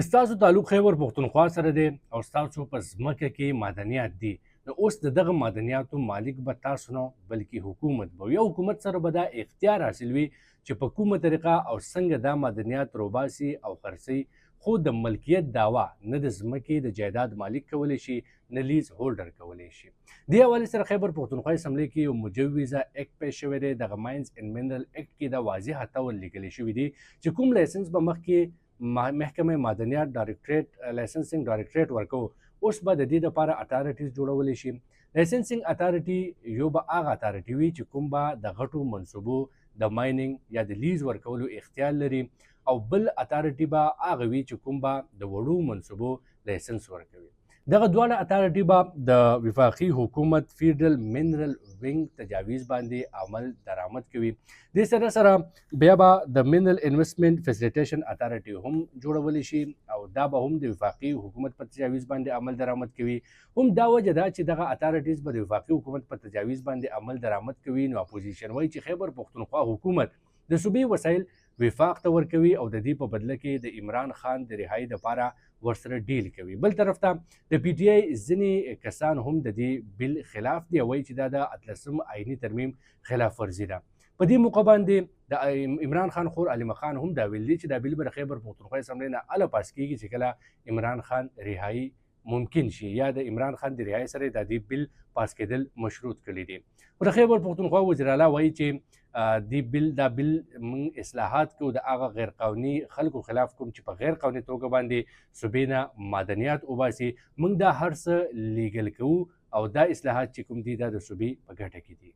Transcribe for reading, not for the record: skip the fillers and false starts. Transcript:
ستاسو تعلق خیبر پښتونخوا سره دی او ستاسو په ځمکه کې معدنیات دي، نو اوس د دغه معدنیاتو مالک به تاسو نه بلکې حکومت به وي. او حکومت سره به دا اختیار حاصل وي چې په کومه طریقه او څنګه دا معدنیات روباسي او خرڅوي، خو د ملکیت دعوا نه د ځمکې د جایداد مالک کولی شي نه لیز هولډر کولی شي. دې حوالې سره خیبر پښتونخوا اسمبلی کې یو مجوزه اکټ پیش شوی دی. دغه ماینز اینډ منرل اکټ کې دا واضح تول لیکلی شوي دي چې کوم لایسنس به مخکې محکمه معدنیات ډایرکټریټ لایسنسینګ ډایرکټریټ ورکو، اوس به د دې لپاره اتارټیز جوړولی شي. لایسنسینګ اتارټي یو به هغه اتارټي وي چې کوم به د غټو منصوبو د مایننګ یا د لیز ورکولو اختیار لري، او بل اتارټي به هغه وي چې کوم به د وړو منصوبو لایسنس ورکوي. دغه دواړه اتارټي به د وفاقي حکومت فیډرل منرل وینګ تجاویز باندې عمل درآمد کوي. دې سره سره بیا به د منرل انویسټمنټ فیسیلیټیشن اتارټي هم جوړولی شي، او دا به هم د وفاقي حکومت په تجاویز باندې عمل درآمد کوي. هم دا وجه ده چې دغه اتارټیز به د وفاقي حکومت په تجاویز باندې عمل درآمد کوي. نو اپوزیشن وایي چې خیبر پښتونخوا حکومت د صوبې وسایل وفاق ته ورکوي او د دې په بدله کې د عمران خان د رهایي دپاره ورسره ډیل کوي. بل طرف ته د پی ټی آی ځینې کسان هم د دې بل خلاف دي او وایي چې دا د 18 آئیني ترمیم خلاف ورزي ده. په دې موقع باندې د عمران خان خور علمه خان هم دا ویل دي چې دا بل به د خیبر پښتونخوا اسمبلی نه اله پاس کیږي چې کله عمران خان رهایي ممکن شي یا د عمران خان د رهایي سره د دې بل پاس کېدل مشروط کړي دي. او د خیبر پښتونخوا وزیر اعلی وایي چې دا بل موږ اصلاحات کوو د هغه غیر قانوني خلکو خلاف کوم چې په غیر قانوني توګه باندې صوبې نه معدنیات وباسي. موږ دا هر څه لیګل کوو او دا اصلاحات چې کوم دي دا د صوبې په ګټه کې دي.